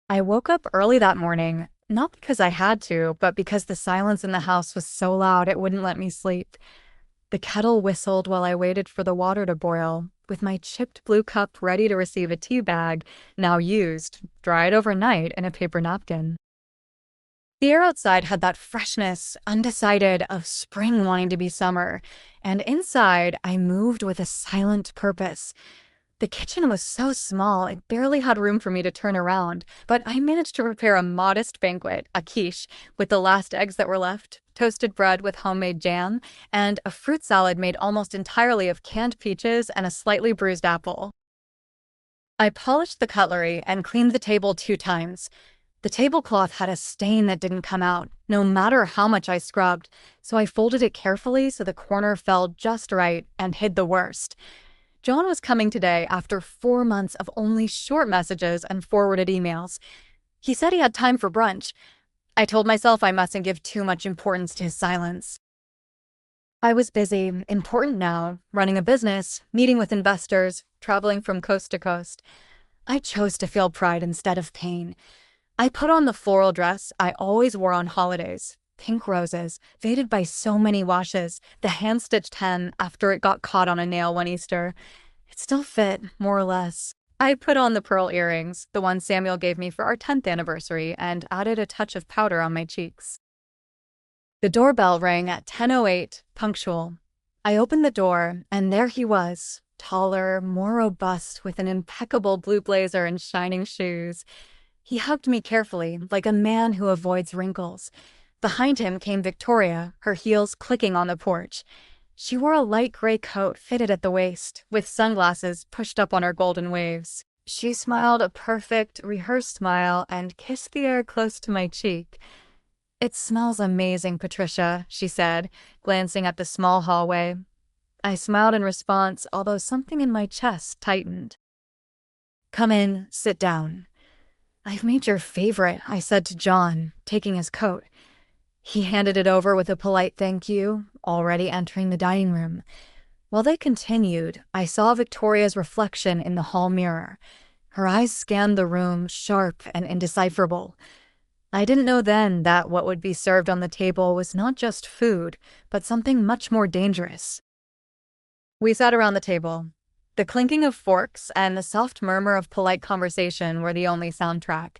I woke up early that morning, not because I had to, but because the silence in the house was so loud it wouldn't let me sleep. The kettle whistled while I waited for the water to boil, with my chipped blue cup ready to receive a tea bag, now used, dried overnight in a paper napkin. The air outside had that freshness, undecided, of spring wanting to be summer, and inside I moved with a silent purpose. The kitchen was so small, it barely had room for me to turn around, but I managed to prepare a modest banquet, a quiche, with the last eggs that were left, toasted bread with homemade jam, and a fruit salad made almost entirely of canned peaches and a slightly bruised apple. I polished the cutlery and cleaned the table 2 times. The tablecloth had a stain that didn't come out, no matter how much I scrubbed, so I folded it carefully so the corner fell just right and hid the worst. John was coming today after 4 months of only short messages and forwarded emails. He said he had time for brunch. I told myself I mustn't give too much importance to his silence. I was busy, important now, running a business, meeting with investors, traveling from coast to coast. I chose to feel pride instead of pain. I put on the floral dress I always wore on holidays. Pink roses, faded by so many washes, the hand-stitched hem after it got caught on a nail one Easter. It still fit, more or less. I put on the pearl earrings, the one Samuel gave me for our 10th anniversary, and added a touch of powder on my cheeks. The doorbell rang at 10:08, punctual. I opened the door, and there he was, taller, more robust, with an impeccable blue blazer and shining shoes. He hugged me carefully, like a man who avoids wrinkles. Behind him came Victoria, her heels clicking on the porch. She wore a light gray coat fitted at the waist, with sunglasses pushed up on her golden waves. She smiled a perfect, rehearsed smile and kissed the air close to my cheek. "It smells amazing, Patricia," she said, glancing at the small hallway. I smiled in response, although something in my chest tightened. "Come in, sit down." "I've made your favorite," I said to John, taking his coat. He handed it over with a polite thank you, already entering the dining room. While they continued, I saw Victoria's reflection in the hall mirror. Her eyes scanned the room, sharp and indecipherable. I didn't know then that what would be served on the table was not just food, but something much more dangerous. We sat around the table. The clinking of forks and the soft murmur of polite conversation were the only soundtrack.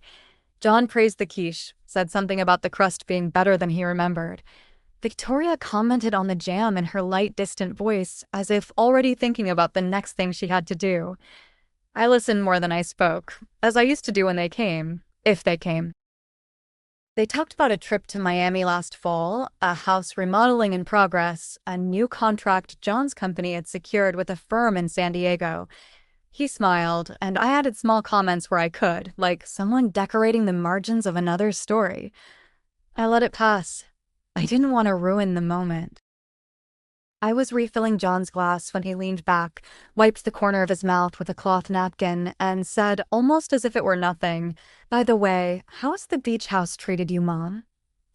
John praised the quiche, said something about the crust being better than he remembered. Victoria commented on the jam in her light, distant voice, as if already thinking about the next thing she had to do. I listened more than I spoke, as I used to do when they came, if they came. They talked about a trip to Miami last fall, a house remodeling in progress, a new contract John's company had secured with a firm in San Diego. He smiled, and I added small comments where I could, like someone decorating the margins of another story. I let it pass. I didn't want to ruin the moment. I was refilling John's glass when he leaned back, wiped the corner of his mouth with a cloth napkin, and said, almost as if it were nothing, "By the way, how has the beach house treated you, Mom?"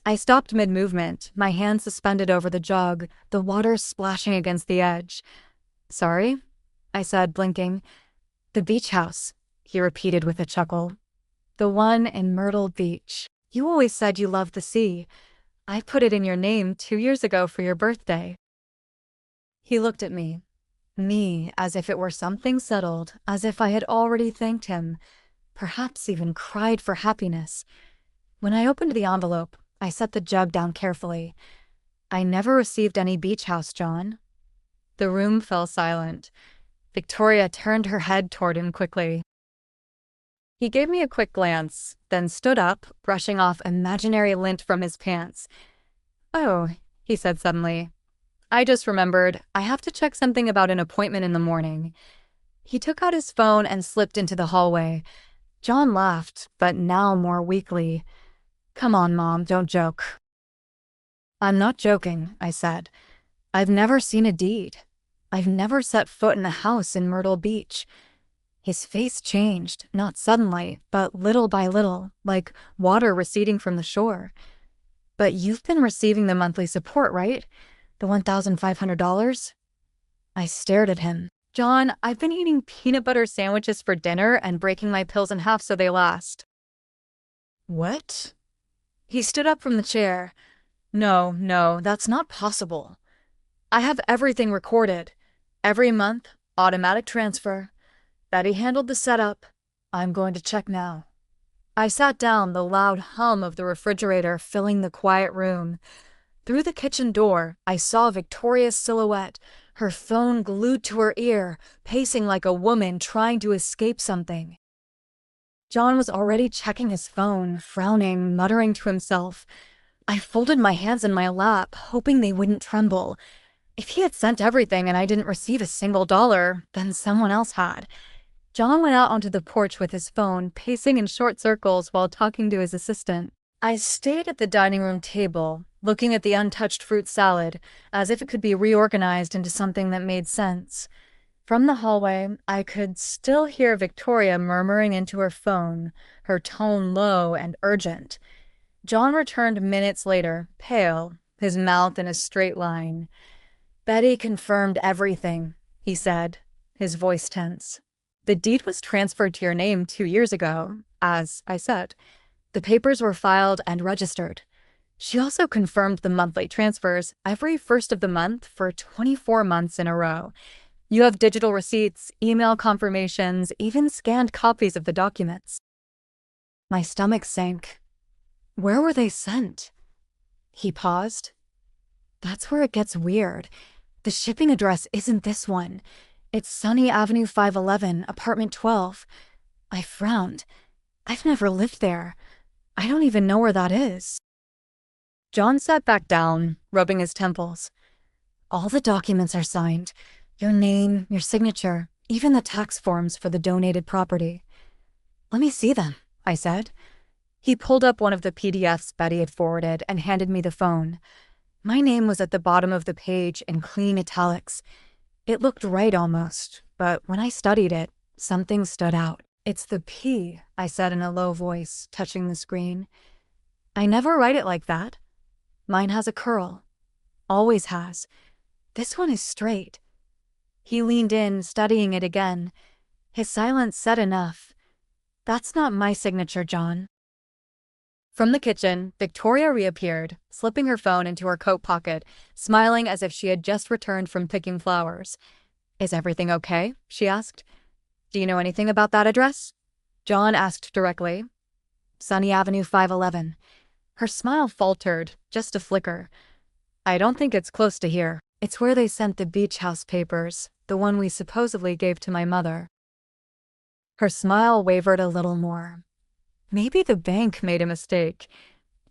I stopped mid-movement, my hand suspended over the jug, the water splashing against the edge. "Sorry?" I said, blinking. "The beach house," he repeated with a chuckle. "The one in Myrtle Beach. You always said you loved the sea. I put it in your name 2 years ago for your birthday." He looked at me, as if it were something settled, as if I had already thanked him, perhaps even cried for happiness. When I opened the envelope, I set the jug down carefully. "I never received any beach house, John." The room fell silent. Victoria turned her head toward him quickly. He gave me a quick glance, then stood up, brushing off imaginary lint from his pants. "Oh," he said suddenly. "I just remembered, I have to check something about an appointment in the morning." He took out his phone and slipped into the hallway. John laughed, but now more weakly. "Come on, Mom, don't joke." "I'm not joking," I said. "I've never seen a deed. I've never set foot in a house in Myrtle Beach." His face changed, not suddenly, but little by little, like water receding from the shore. "But you've been receiving the monthly support, right? The $1,500? I stared at him. "John, I've been eating peanut butter sandwiches for dinner and breaking my pills in half so they last." What? He stood up from the chair. No, no, that's not possible. I have everything recorded. Every month, automatic transfer. Betty handled the setup. I'm going to check now. I sat down, the loud hum of the refrigerator filling the quiet room. Through the kitchen door, I saw Victoria's silhouette, her phone glued to her ear, pacing like a woman trying to escape something. John was already checking his phone, frowning, muttering to himself. I folded my hands in my lap, hoping they wouldn't tremble. If he had sent everything and I didn't receive a single dollar, then someone else had. John went out onto the porch with his phone, pacing in short circles while talking to his assistant. I stayed at the dining room table, looking at the untouched fruit salad, as if it could be reorganized into something that made sense. From the hallway, I could still hear Victoria murmuring into her phone, her tone low and urgent. John returned minutes later, pale, his mouth in a straight line. Betty confirmed everything, he said, his voice tense. The deed was transferred to your name 2 years ago, as I said. The papers were filed and registered. She also confirmed the monthly transfers every first of the month for 24 months in a row. You have digital receipts, email confirmations, even scanned copies of the documents. My stomach sank. Where were they sent? He paused. That's where it gets weird. The shipping address isn't this one. It's Sunny Avenue 511, apartment 12. I frowned. I've never lived there. I don't even know where that is. John sat back down, rubbing his temples. All the documents are signed. Your name, your signature, even the tax forms for the donated property. Let me see them, I said. He pulled up one of the PDFs Betty had forwarded and handed me the phone. My name was at the bottom of the page in clean italics. It looked right almost, but when I studied it, something stood out. It's the P, I said in a low voice, touching the screen. I never write it like that. Mine has a curl. Always has. This one is straight. He leaned in, studying it again. His silence said enough. That's not my signature, John. From the kitchen, Victoria reappeared, slipping her phone into her coat pocket, smiling as if she had just returned from picking flowers. Is everything okay? She asked. Do you know anything about that address? John asked directly. Sunny Avenue 511. Her smile faltered, just a flicker. I don't think it's close to here. It's where they sent the beach house papers, the one we supposedly gave to my mother. Her smile wavered a little more. Maybe the bank made a mistake.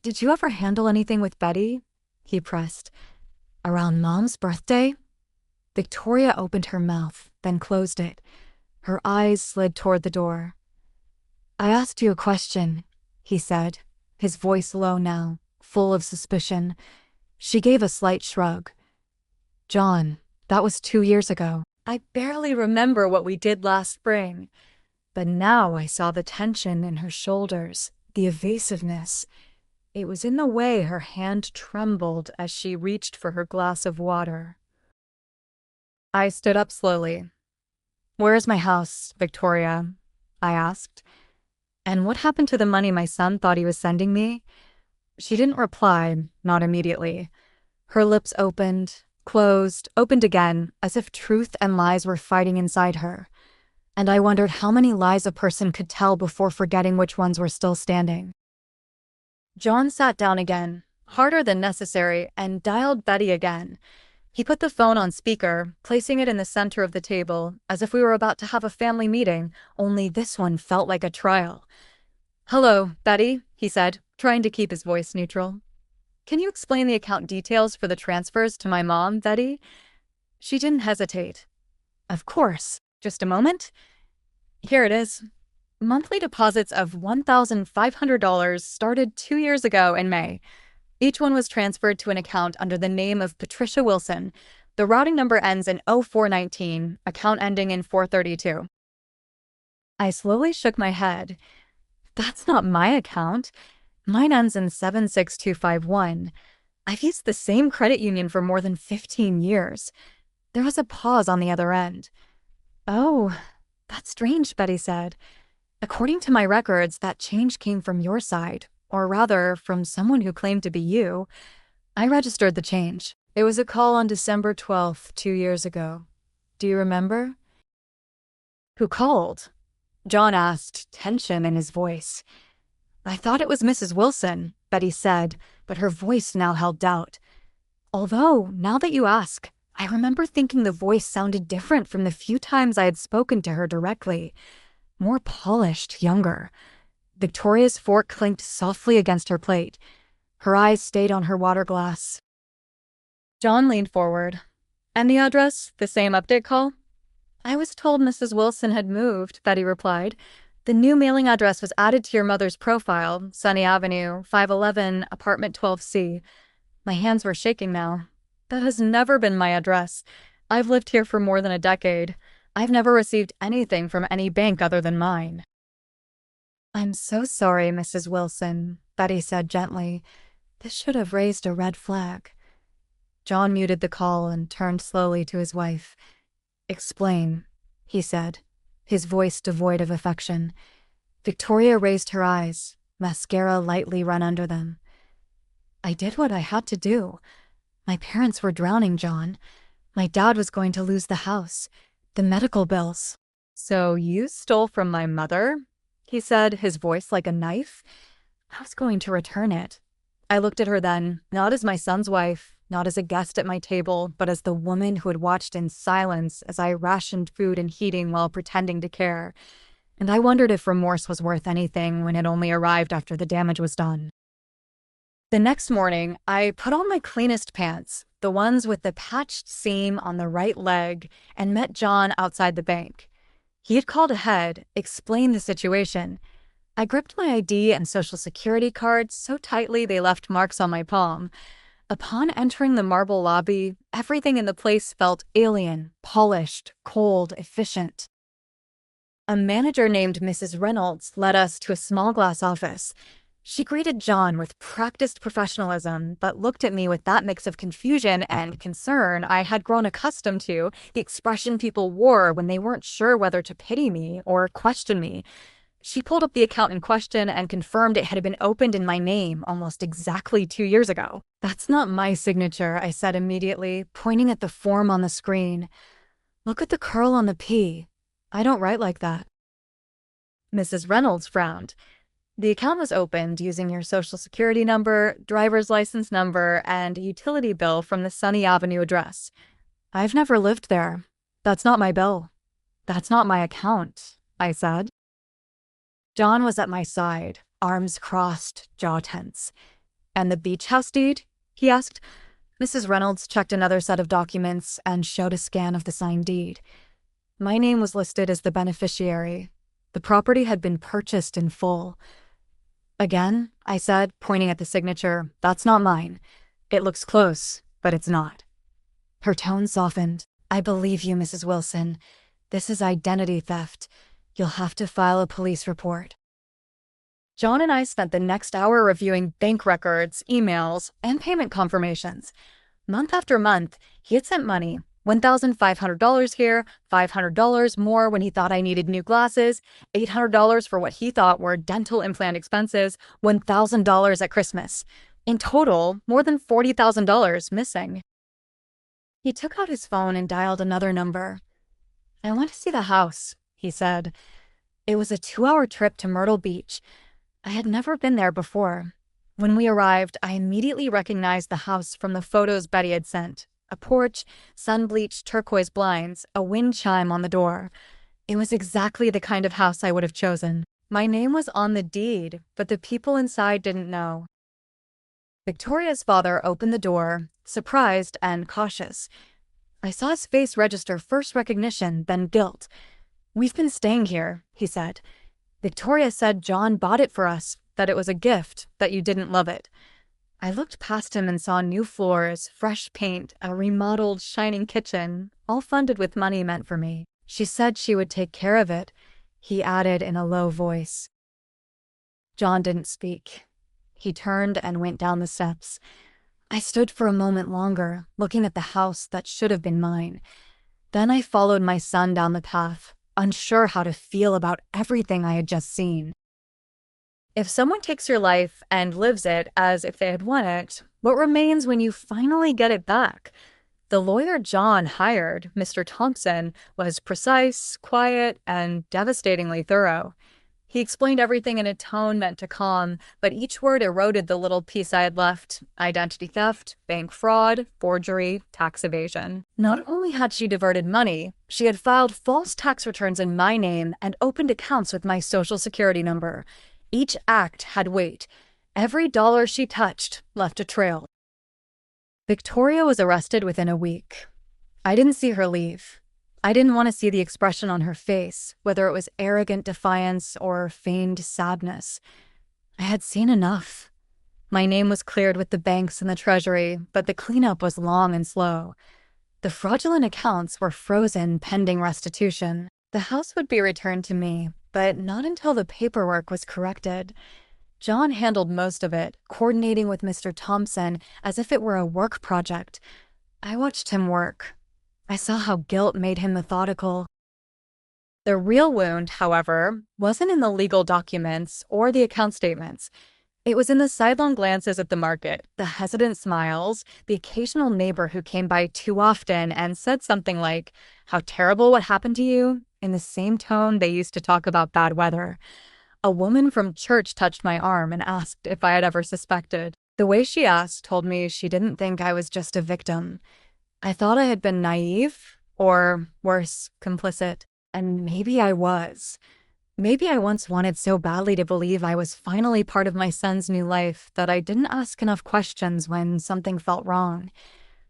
Did you ever handle anything with Betty? He pressed. Around Mom's birthday? Victoria opened her mouth, then closed it. Her eyes slid toward the door. I asked you a question, he said, his voice low now, full of suspicion. She gave a slight shrug. John, that was 2 years ago. I barely remember what we did last spring. But now I saw the tension in her shoulders, the evasiveness. It was in the way her hand trembled as she reached for her glass of water. I stood up slowly. Where is my house, Victoria? I asked. And what happened to the money my son thought he was sending me? She didn't reply, not immediately. Her lips opened, closed, opened again, as if truth and lies were fighting inside her. And I wondered how many lies a person could tell before forgetting which ones were still standing. John sat down again, harder than necessary, and dialed Betty again. He put the phone on speaker, placing it in the center of the table, as if we were about to have a family meeting, only this one felt like a trial. Hello, Betty, he said, trying to keep his voice neutral. Can you explain the account details for the transfers to my mom, Betty? She didn't hesitate. Of course. Just a moment. Here it is. Monthly deposits of $1,500 started 2 years ago in May. Each one was transferred to an account under the name of Patricia Wilson. The routing number ends in 0419, account ending in 432. I slowly shook my head. That's not my account. Mine ends in 76251. I've used the same credit union for more than 15 years. There was a pause on the other end. Oh, that's strange, Betty said. According to my records, that change came from your side, or rather, from someone who claimed to be you. I registered the change. It was a call on December 12th, 2 years ago. Do you remember? Who called? John asked, tension in his voice. I thought it was Mrs. Wilson, Betty said, but her voice now held doubt. Although, now that you ask, I remember thinking the voice sounded different from the few times I had spoken to her directly. More polished, younger. Victoria's fork clinked softly against her plate. Her eyes stayed on her water glass. John leaned forward. And the address? The same update call? I was told Mrs. Wilson had moved, Betty replied. The new mailing address was added to your mother's profile, Sunny Avenue, 511, apartment 12C. My hands were shaking now. That has never been my address. I've lived here for more than a decade. I've never received anything from any bank other than mine. I'm so sorry, Mrs. Wilson, Betty said gently. This should have raised a red flag. John muted the call and turned slowly to his wife. Explain, he said, his voice devoid of affection. Victoria raised her eyes, mascara lightly run under them. I did what I had to do. My parents were drowning, John. My dad was going to lose the house, the medical bills. So you stole from my mother? He said, his voice like a knife. I was going to return it. I looked at her then, not as my son's wife, not as a guest at my table, but as the woman who had watched in silence as I rationed food and heating while pretending to care. And I wondered if remorse was worth anything when it only arrived after the damage was done. The next morning, I put on my cleanest pants, the ones with the patched seam on the right leg, and met John outside the bank. He had called ahead, explained the situation. I gripped my ID and Social Security cards so tightly they left marks on my palm. Upon entering the marble lobby, everything in the place felt alien, polished, cold, efficient. A manager named Mrs. Reynolds led us to a small glass office. She greeted John with practiced professionalism, but looked at me with that mix of confusion and concern I had grown accustomed to, the expression people wore when they weren't sure whether to pity me or question me. She pulled up the account in question and confirmed it had been opened in my name almost exactly 2 years ago. That's not my signature, I said immediately, pointing at the form on the screen. Look at the curl on the P. I don't write like that. Mrs. Reynolds frowned. The account was opened using your Social Security number, driver's license number, and a utility bill from the Sunny Avenue address. I've never lived there. That's not my bill. That's not my account, I said. John was at my side, arms crossed, jaw tense. And the beach house deed? He asked. Mrs. Reynolds checked another set of documents and showed a scan of the signed deed. My name was listed as the beneficiary. The property had been purchased in full. Again, I said, pointing at the signature, that's not mine. It looks close, but it's not. Her tone softened. I believe you, Mrs. Wilson. This is identity theft. You'll have to file a police report. John and I spent the next hour reviewing bank records, emails, and payment confirmations. Month after month, he had sent money, $1,500 here, $500 more when he thought I needed new glasses, $800 for what he thought were dental implant expenses, $1,000 at Christmas. In total, more than $40,000 missing. He took out his phone and dialed another number. I want to see the house, he said. It was a 2-hour trip to Myrtle Beach. I had never been there before. When we arrived, I immediately recognized the house from the photos Betty had sent. A porch, sun-bleached turquoise blinds, a wind chime on the door. It was exactly the kind of house I would have chosen. My name was on the deed, but the people inside didn't know. Victoria's father opened the door, surprised and cautious. I saw his face register first recognition, then guilt. We've been staying here, he said. Victoria said John bought it for us, that it was a gift, that you didn't love it. I looked past him and saw new floors, fresh paint, a remodeled, shining kitchen, all funded with money meant for me. She said she would take care of it, he added in a low voice. John didn't speak. He turned and went down the steps. I stood for a moment longer, looking at the house that should have been mine. Then I followed my son down the path, unsure how to feel about everything I had just seen. If someone takes your life and lives it as if they had won it, what remains when you finally get it back? The lawyer John hired, Mr. Thompson, was precise, quiet, and devastatingly thorough. He explained everything in a tone meant to calm, but each word eroded the little piece I had left: identity theft, bank fraud, forgery, tax evasion. Not only had she diverted money, she had filed false tax returns in my name and opened accounts with my social security number. Each act had weight. Every dollar she touched left a trail. Victoria was arrested within a week. I didn't see her leave. I didn't want to see the expression on her face, whether it was arrogant defiance or feigned sadness. I had seen enough. My name was cleared with the banks and the treasury, but the cleanup was long and slow. The fraudulent accounts were frozen pending restitution. The house would be returned to me, but not until the paperwork was corrected. John handled most of it, coordinating with Mr. Thompson as if it were a work project. I watched him work. I saw how guilt made him methodical. The real wound, however, wasn't in the legal documents or the account statements. It was in the sidelong glances at the market, the hesitant smiles, the occasional neighbor who came by too often and said something like, "How terrible what happened to you," in the same tone they used to talk about bad weather. A woman from church touched my arm and asked if I had ever suspected. The way she asked told me she didn't think I was just a victim. I thought I had been naive, or worse, complicit. And maybe I was. Maybe I once wanted so badly to believe I was finally part of my son's new life that I didn't ask enough questions when something felt wrong.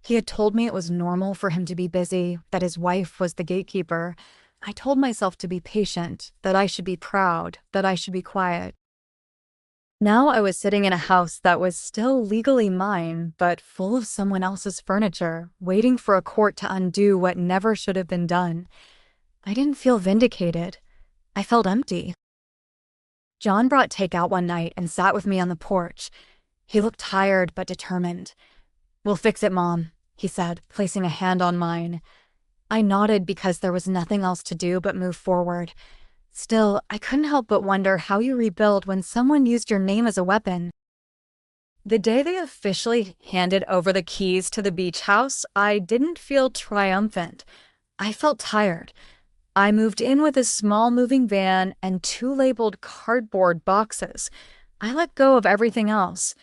He had told me it was normal for him to be busy, that his wife was the gatekeeper. I told myself to be patient, that I should be proud, that I should be quiet. Now I was sitting in a house that was still legally mine, but full of someone else's furniture, waiting for a court to undo what never should have been done. I didn't feel vindicated. I felt empty. John brought takeout one night and sat with me on the porch. He looked tired but determined. "We'll fix it, Mom," he said, placing a hand on mine. I nodded because there was nothing else to do but move forward. Still, I couldn't help but wonder how you rebuild when someone used your name as a weapon. The day they officially handed over the keys to the beach house, I didn't feel triumphant. I felt tired. I moved in with a small moving van and 2 labeled cardboard boxes. I let go of everything else.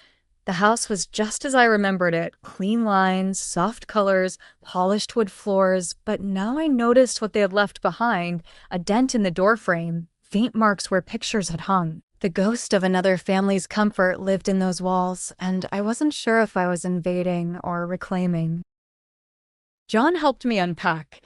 The house was just as I remembered it: clean lines, soft colors, polished wood floors, but now I noticed what they had left behind: a dent in the doorframe, faint marks where pictures had hung. The ghost of another family's comfort lived in those walls, and I wasn't sure if I was invading or reclaiming. John helped me unpack.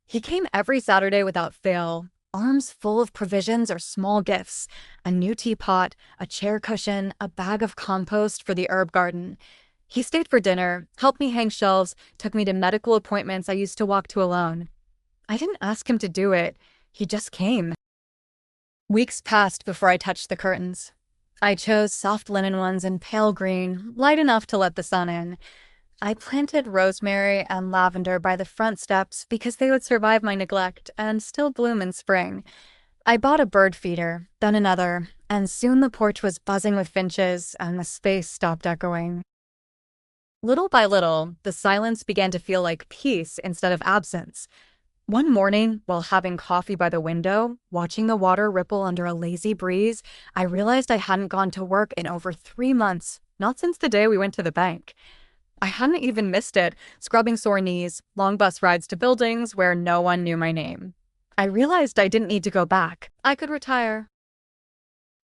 He came every Saturday without fail, arms full of provisions or small gifts: a new teapot, a chair cushion, a bag of compost for the herb garden. He stayed for dinner, helped me hang shelves, took me to medical appointments I used to walk to alone. I didn't ask him to do it. He just came. Weeks passed before I touched the curtains. I chose soft linen ones in pale green, light enough to let the sun in. I planted rosemary and lavender by the front steps because they would survive my neglect and still bloom in spring. I bought a bird feeder, then another, and soon the porch was buzzing with finches and the space stopped echoing. Little by little, the silence began to feel like peace instead of absence. One morning, while having coffee by the window, watching the water ripple under a lazy breeze, I realized I hadn't gone to work in over 3 months, not since the day we went to the bank. I hadn't even missed it, scrubbing sore knees, long bus rides to buildings where no one knew my name. I realized I didn't need to go back. I could retire.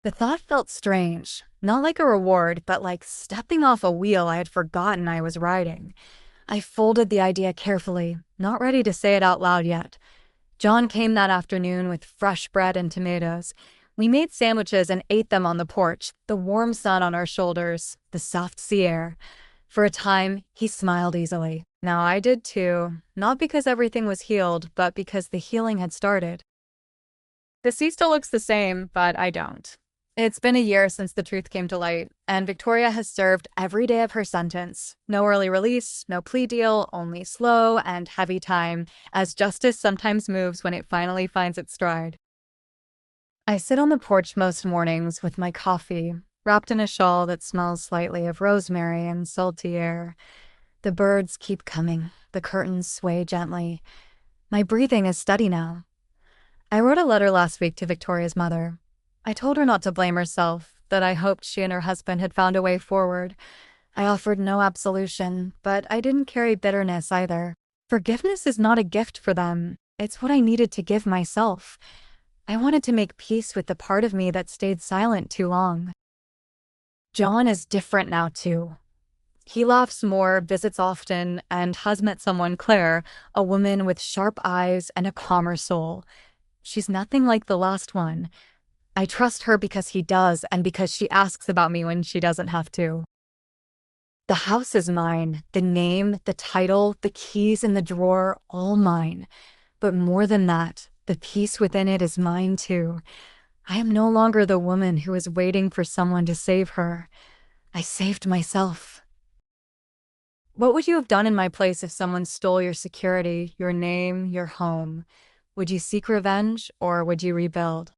The thought felt strange, not like a reward, but like stepping off a wheel I had forgotten I was riding. I folded the idea carefully, not ready to say it out loud yet. John came that afternoon with fresh bread and tomatoes. We made sandwiches and ate them on the porch, the warm sun on our shoulders, the soft sea air. For a time, he smiled easily. Now I did too, not because everything was healed, but because the healing had started. The sea still looks the same, but I don't. It's been a year since the truth came to light, and Victoria has served every day of her sentence. No early release, no plea deal, only slow and heavy time, as justice sometimes moves when it finally finds its stride. I sit on the porch most mornings with my coffee, wrapped in a shawl that smells slightly of rosemary and salty air. The birds keep coming, the curtains sway gently. My breathing is steady now. I wrote a letter last week to Victoria's mother. I told her not to blame herself, that I hoped she and her husband had found a way forward. I offered no absolution, but I didn't carry bitterness either. Forgiveness is not a gift for them. It's what I needed to give myself. I wanted to make peace with the part of me that stayed silent too long. John is different now, too. He laughs more, visits often, and has met someone, Claire, a woman with sharp eyes and a calmer soul. She's nothing like the last one. I trust her because he does, and because she asks about me when she doesn't have to. The house is mine, the name, the title, the keys in the drawer, all mine. But more than that, the peace within it is mine too. I am no longer the woman who is waiting for someone to save her. I saved myself. What would you have done in my place if someone stole your security, your name, your home? Would you seek revenge, or would you rebuild?